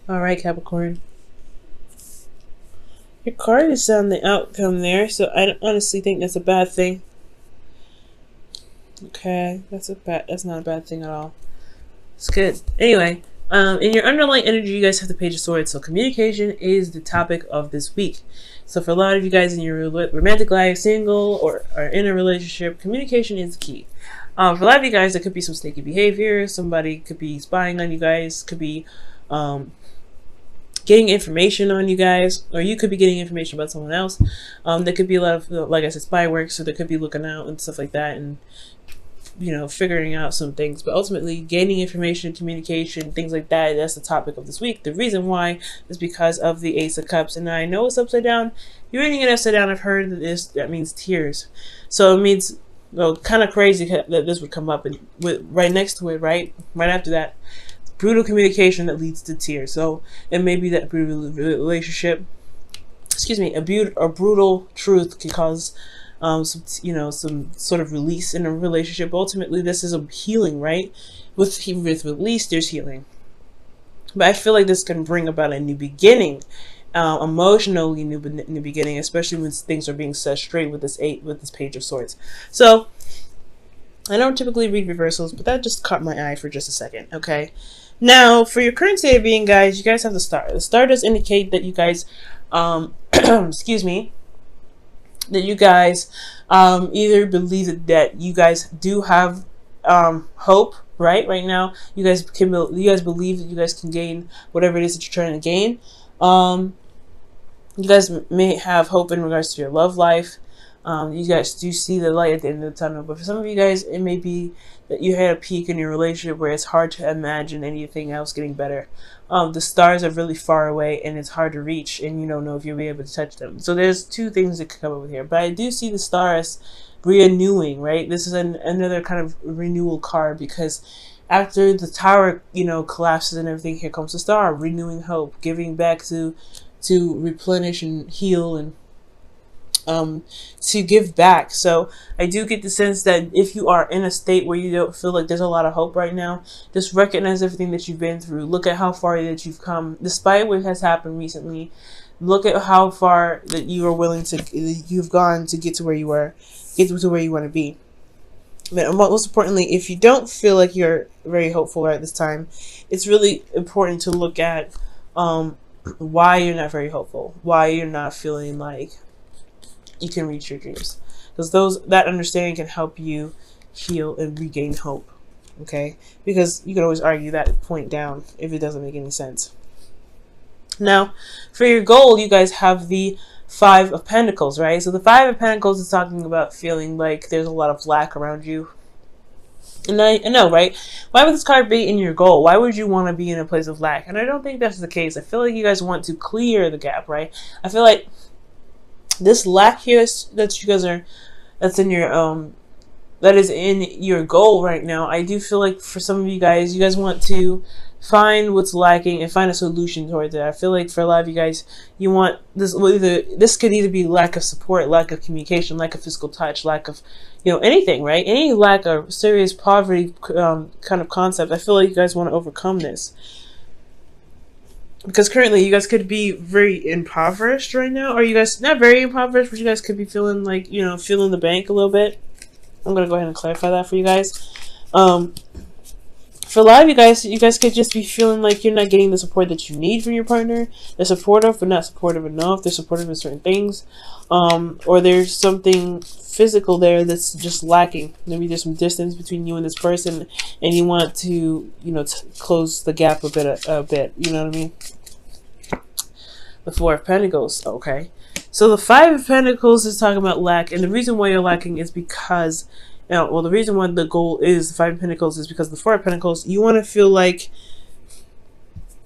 All right, Capricorn. Your card is on the outcome there, so I honestly think that's a bad thing. Okay, that's not a bad thing at all. It's good. Anyway, in your underlying energy, you guys have the Page of Swords. So communication is the topic of this week. So for a lot of you guys in your romantic life, single or are in a relationship, communication is the key. For a lot of you guys, there could be some sneaky behavior. Somebody could be spying on you guys. Could be getting information on you guys, or you could be getting information about someone else. There could be a lot of, like I said, spy work. So there could be looking out and stuff like that, and figuring out some things. But ultimately, gaining information, communication, things like that, that's the topic of this week. The reason why is because of the Ace of Cups. And I know it's upside down. You're reading it upside down. I've heard that means tears. So it means, kind of crazy that this would come up. And right next to it, right after that, brutal communication that leads to tears. So it may be that brutal relationship, a brutal truth can cause some sort of release in a relationship. Ultimately, this is a healing, right? With release, there's healing. But I feel like this can bring about a new beginning, emotionally new beginning, especially when things are being set straight with this Page of Swords. So I don't typically read reversals, but that just caught my eye for just a second. Okay, now for your current state of being, guys, you guys have the Star. The Star does indicate that you guys, excuse me, that you guys either believe that you guys do have hope. Right now, you guys believe that you guys can gain whatever it is that you're trying to gain. You guys may have hope in regards to your love life. You guys do see the light at the end of the tunnel. But for some of you guys, it may be that you had a peak in your relationship where it's hard to imagine anything else getting better. The stars are really far away and it's hard to reach, and you don't know if you'll be able to touch them. So there's two things that could come up with here. But I do see the stars renewing, right? This is another kind of renewal card, because after the tower, collapses and everything, here comes the star, renewing hope, giving back to replenish and heal, and to give back. So I do get the sense that if you are in a state where you don't feel like there's a lot of hope right now, just recognize everything that you've been through. Look at how far that you've come, despite what has happened recently. Look at how far that you are you've gone to get to where you want to be. But most importantly, if you don't feel like you're very hopeful at this time, it's really important to look at why you're not very hopeful, why you're not feeling like you can reach your dreams, because that understanding can help you heal and regain hope. Okay, because you can always argue that point down if it doesn't make any sense. Now, for your goal, you guys have the Five of Pentacles, right? So the Five of Pentacles is talking about feeling like there's a lot of lack around you. And I know, right? Why would this card be in your goal? Why would you want to be in a place of lack? And I don't think that's the case. I feel like you guys want to clear the gap, right? I feel like this lack here that you guys that's in your that is in your goal right now. I do feel like for some of you guys want to find what's lacking and find a solution towards it. I feel like for a lot of you guys, you want this. This could either be lack of support, lack of communication, lack of physical touch, lack of anything, right? Any lack of serious poverty kind of concept. I feel like you guys want to overcome this, because currently you guys could be very impoverished right now, or you guys not very impoverished, but you guys could be feeling like feeling the bank a little bit. I'm gonna go ahead and clarify that for you guys. For a lot of you guys could just be feeling like you're not getting the support that you need from your partner. They're supportive, but not supportive enough. They're supportive in certain things, or there's something physical there that's just lacking. Maybe there's some distance between you and this person, and you want to, close the gap a bit. You know what I mean? The Four of Pentacles. Okay, so the Five of Pentacles is talking about lack, and the reason why you're lacking is because. The reason why the goal is the Five of Pentacles is because the Four of Pentacles, you want to feel like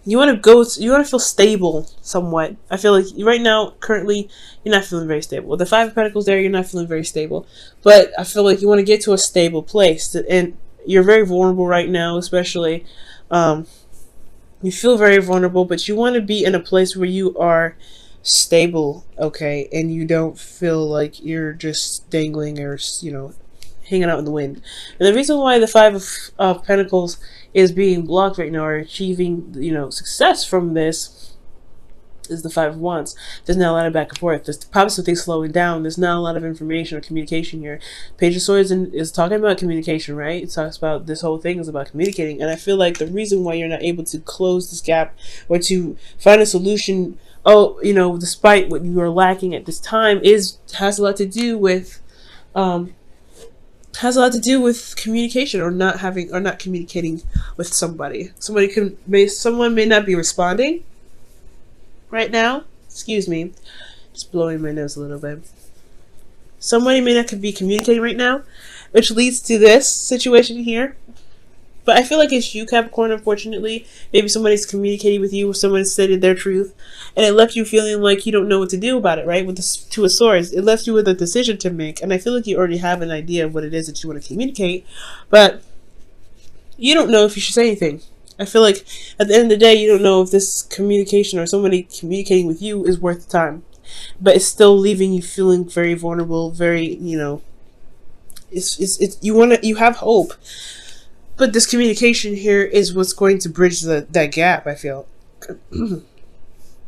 you want to feel stable somewhat. I feel like right now, currently, you're not feeling very stable. With the Five of Pentacles there, you're not feeling very stable. But I feel like you want to get to a stable place. And you're very vulnerable right now, especially. You feel very vulnerable, but you want to be in a place where you are stable, okay? And you don't feel like you're just dangling or, hanging out in the wind. And the reason why the Five of Pentacles is being blocked right now or achieving, success from this is the Five of Wands. There's not a lot of back and forth. There's probably some things slowing down. There's not a lot of information or communication here. Page of Swords is talking about communication, right? It talks about this whole thing is about communicating. And I feel like the reason why you're not able to close this gap or to find a solution, despite what you are lacking at this time, has a lot to do with communication or not communicating with somebody. Someone may not be responding right now. Excuse me, just blowing my nose a little bit. Somebody may not be communicating right now, which leads to this situation here. But I feel like it's you, Capricorn, unfortunately. Maybe somebody's communicating with you, or someone stated their truth, and it left you feeling like you don't know what to do about it, right? With the Two of Swords, it left you with a decision to make, and I feel like you already have an idea of what it is that you want to communicate, but you don't know if you should say anything. I feel like at the end of the day, you don't know if this communication or somebody communicating with you is worth the time. But it's still leaving you feeling very vulnerable, very, you have hope. But this communication here is what's going to bridge that gap, I feel.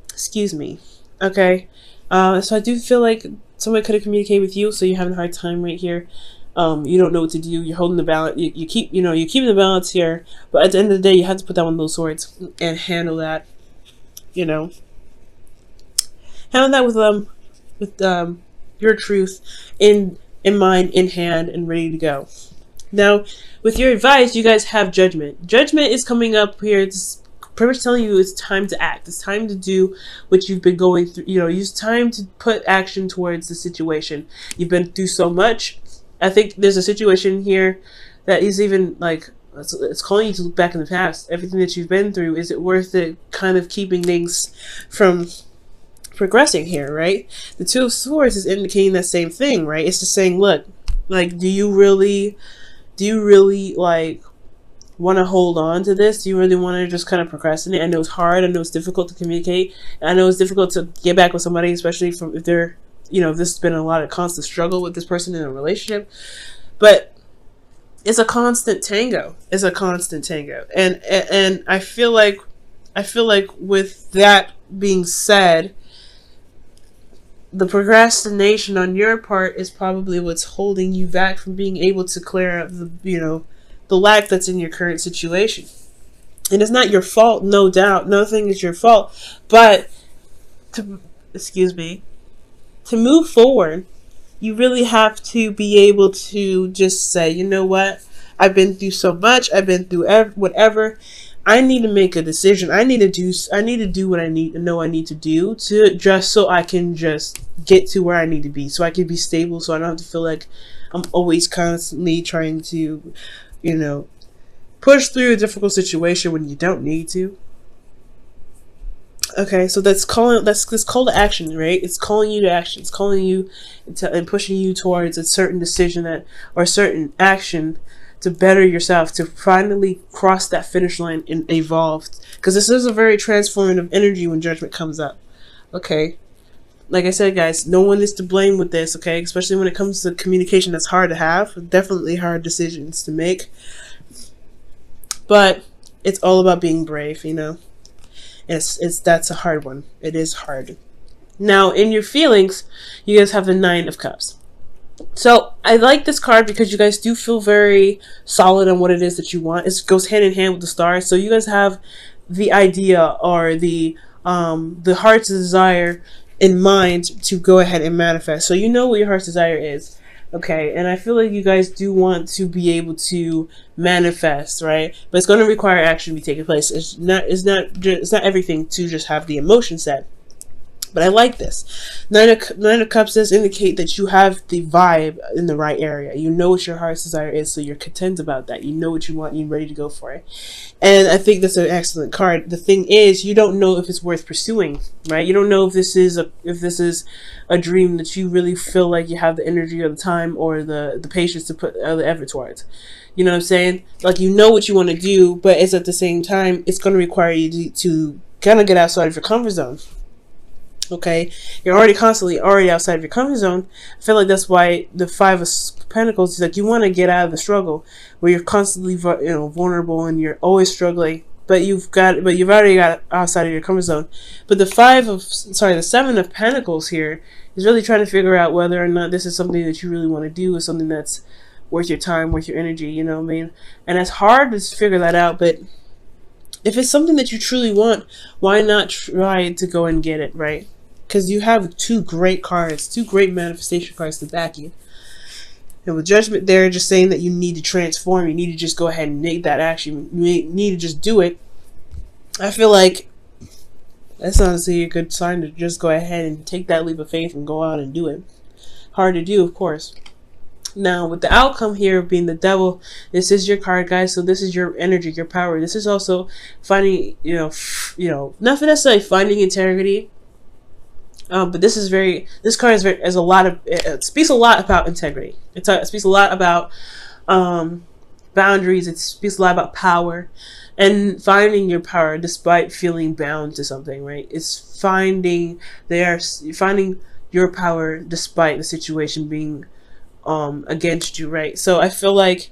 Excuse me. Okay. So I do feel like somebody could have communicated with you, so you're having a hard time right here. You don't know what to do. You're holding the balance. You're keeping the balance here. But at the end of the day, you have to put down one of those swords and handle that. Handle that with your truth in mind, in hand, and ready to go. Now, with your advice, you guys have judgment. Judgment is coming up here. It's pretty much telling you it's time to act. It's time to do what you've been going through. It's time to put action towards the situation. You've been through so much. I think there's a situation here that is even like, it's calling you to look back in the past. Everything that you've been through, is it worth it kind of keeping things from progressing here, right? The Two of Swords is indicating that same thing, right? It's just saying, look, like, do you really like want to hold on to this? Do you really want to just kind of procrastinate? I know it's hard. I know it's difficult to communicate. I know it's difficult to get back with somebody, especially if they're, if this has been a lot of constant struggle with this person in a relationship. But it's a constant tango. And I feel like with that being said, the procrastination on your part is probably what's holding you back from being able to clear up the lack that's in your current situation. And it's not your fault, no doubt. Nothing is your fault. But to move forward, you really have to be able to just say, you know what? I've been through so much. I've been through whatever. I need to make a decision. I need to do what I need to do to just so I can just get to where I need to be, so I can be stable, so I don't have to feel like I'm always constantly trying to, push through a difficult situation when you don't need to. Okay, so that's call to action, right? It's calling you to action. It's calling you and pushing you towards a certain decision or a certain action to better yourself, to finally cross that finish line and evolve. Because this is a very transformative energy when judgment comes up. Okay, like I said, guys, no one is to blame with this. Okay, especially when it comes to communication, that's hard to have. Definitely hard decisions to make. But it's all about being brave, that's a hard one. It is hard. Now, in your feelings, you guys have the Nine of Cups. So I like this card because you guys do feel very solid on what it is that you want. It goes hand in hand with the stars. So you guys have the idea or the heart's desire in mind to go ahead and manifest. So you know what your heart's desire is. Okay, and I feel like you guys do want to be able to manifest, right? But it's going to require action to be taking place. It's not everything to just have the emotion set. But I like this. Nine of Cups does indicate that you have the vibe in the right area. You know what your heart's desire is, so you're content about that. You know what you want, you're ready to go for it. And I think that's an excellent card. The thing is, you don't know if it's worth pursuing, right? You don't know if this is a dream that you really feel like you have the energy or the time or the patience to put the effort towards. You know what I'm saying? Like, you know what you want to do, but it's at the same time, it's going to require you to kind of get outside of your comfort zone. Okay, you're already constantly already outside of your comfort zone. I feel like that's why the Five of Pentacles is like you want to get out of the struggle where you're constantly vulnerable and you're always struggling, but you've already got outside of your comfort zone. But the the Seven of Pentacles here is really trying to figure out whether or not this is something that you really want to do, or something that's worth your time, worth your energy. You know what I mean? And it's hard to figure that out, but if it's something that you truly want, why not try to go and get it, right? Because you have two great cards, two great manifestation cards to back you. And with Judgment there, just saying that you need to transform, you need to just go ahead and make that action, you need to just do it. I feel like that's honestly a good sign to just go ahead and take that leap of faith and go out and do it. Hard to do, of course. Now, with the outcome here being the Devil, this is your card, guys. So this is your energy, your power. This is also finding, not necessarily finding integrity, but this card it speaks a lot about integrity. It speaks a lot about boundaries. It speaks a lot about power and finding your power despite feeling bound to something, right? It's finding your power despite the situation being against you, right? So I feel like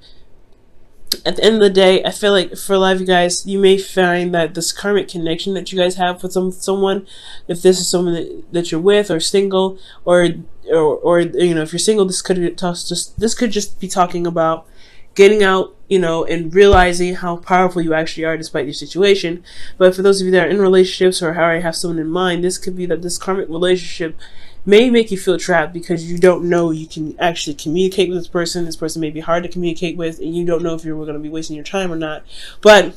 at the end of the day, I feel like for a lot of you guys, you may find that this karmic connection that you guys have with someone, if this is someone that you're with, or single, or if you're single, this could just be talking about getting out, and realizing how powerful you actually are despite your situation. But for those of you that are in relationships or already have someone in mind, this could be that this karmic relationship may make you feel trapped because you don't know you can actually communicate with this person. This person may be hard to communicate with, and you don't know if you're going to be wasting your time or not. But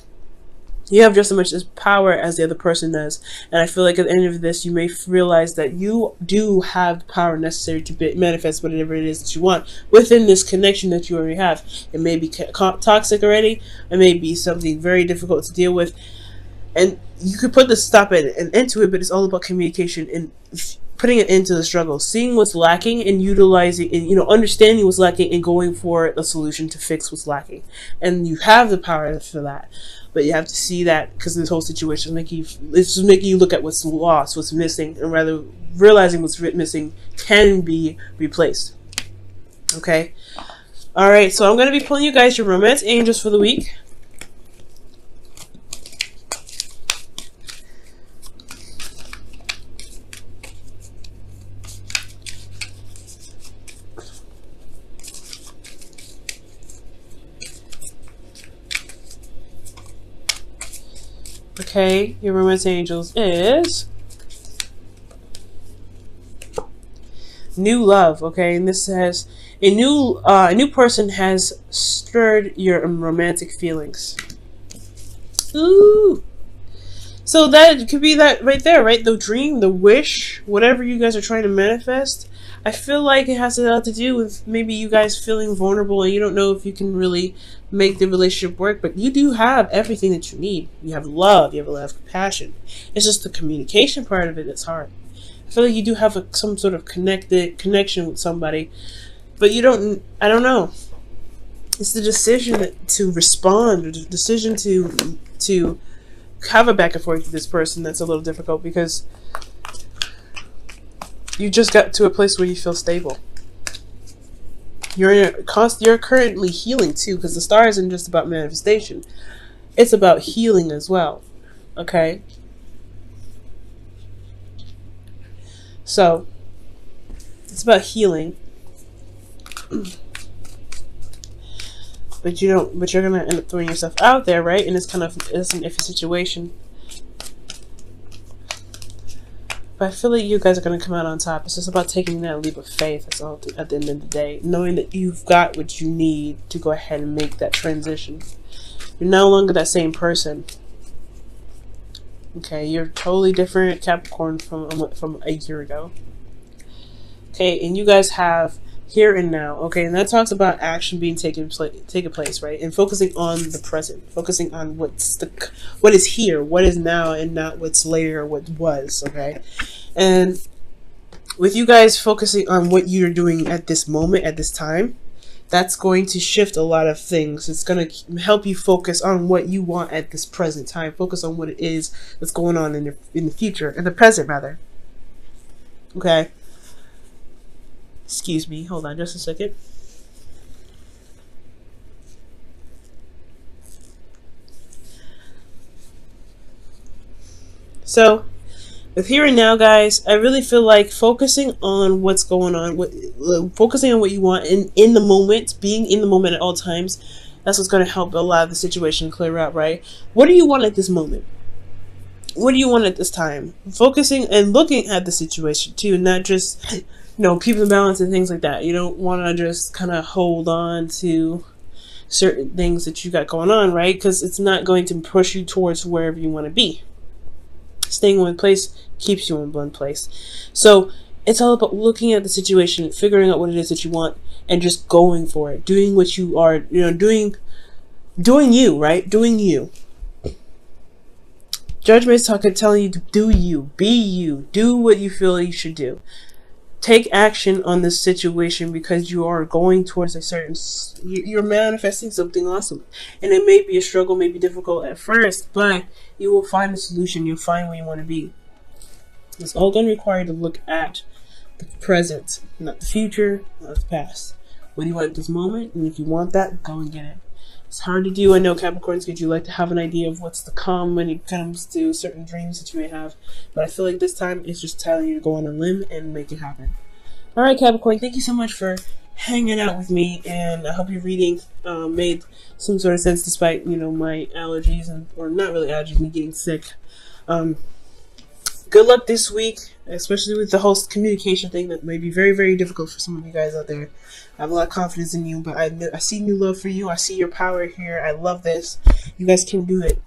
you have just as much power as the other person does. And I feel like at the end of this, you may realize that you do have the power necessary to manifest whatever it is that you want within this connection that you already have. It may be toxic already. It may be something very difficult to deal with. And you could put the stop and into it, but it's all about communication and putting it into the struggle, seeing what's lacking and utilizing and understanding what's lacking and going for a solution to fix what's lacking. And you have the power for that, but you have to see that, because this whole situation it's just making you look at what's lost, what's missing, and rather realizing what's missing can be replaced. Okay, all right. So I'm going to be pulling you guys your romance angels for the week. Okay, your romance angels is new love. Okay, and this says a new person has stirred your romantic feelings. Ooh, so that could be that right there, right? The dream, the wish, whatever you guys are trying to manifest. I feel like it has a lot to do with maybe you guys feeling vulnerable and you don't know if you can really make the relationship work, but you do have everything that you need. You have love, you have a lot of compassion. It's just the communication part of it that's hard. I feel like you do have some sort of connection with somebody, but I don't know. It's the decision to respond, or the decision to have a back and forth with this person that's a little difficult, because you just got to a place where you feel stable. You're currently healing too, because the star isn't just about manifestation. It's about healing as well. Okay? So, it's about healing. But you're gonna end up throwing yourself out there, right? And it's an iffy situation. But I feel like you guys are going to come out on top. It's just about taking that leap of faith. That's all at the end of the day. Knowing that you've got what you need to go ahead and make that transition. You're no longer that same person. Okay, you're totally different Capricorn from a year ago. Okay, and you guys have here and now. Okay, and that talks about action being taken place, right? And focusing on the present, focusing on what is here, what is now, and not what's later or what was. Okay, and with you guys focusing on what you're doing at this moment, at this time, that's going to shift a lot of things. It's going to help you focus on what you want at this present time. Focus on what it is that's going on in the future, in the present rather. Okay. Excuse me. Hold on just a second. So, with here and now, guys, I really feel like focusing on what's going on, focusing on what you want in the moment, being in the moment at all times, that's what's going to help a lot of the situation clear out, right? What do you want at this moment? What do you want at this time? Focusing and looking at the situation too, not just, keeping the balance and things like that. You don't want to just kind of hold on to certain things that you got going on, right? Because it's not going to push you towards wherever you want to be. Staying in one place keeps you in one place. So it's all about looking at the situation, figuring out what it is that you want, and just going for it. Doing what you are, doing you, right? Doing you. Judgment is telling you to do you, be you, do what you feel you should do. Take action on this situation because you are going towards a certain, you're manifesting something awesome. And it may be a struggle, may be difficult at first, but you will find a solution. You'll find where you want to be. It's all going to require you to look at the present, not the future, not the past. What do you want at this moment? And if you want that, go and get it. It's hard to do. I know Capricorns, because you like to have an idea of what's to come when it comes to certain dreams that you may have. But I feel like this time it's just telling you to go on a limb and make it happen. Alright, Capricorn, thank you so much for hanging out with me, and I hope your reading made some sort of sense despite, my allergies, or not really allergies, me getting sick. Good luck this week, especially with the whole communication thing that may be very, very difficult for some of you guys out there. I have a lot of confidence in you, but I see new love for you. I see your power here. I love this. You guys can do it.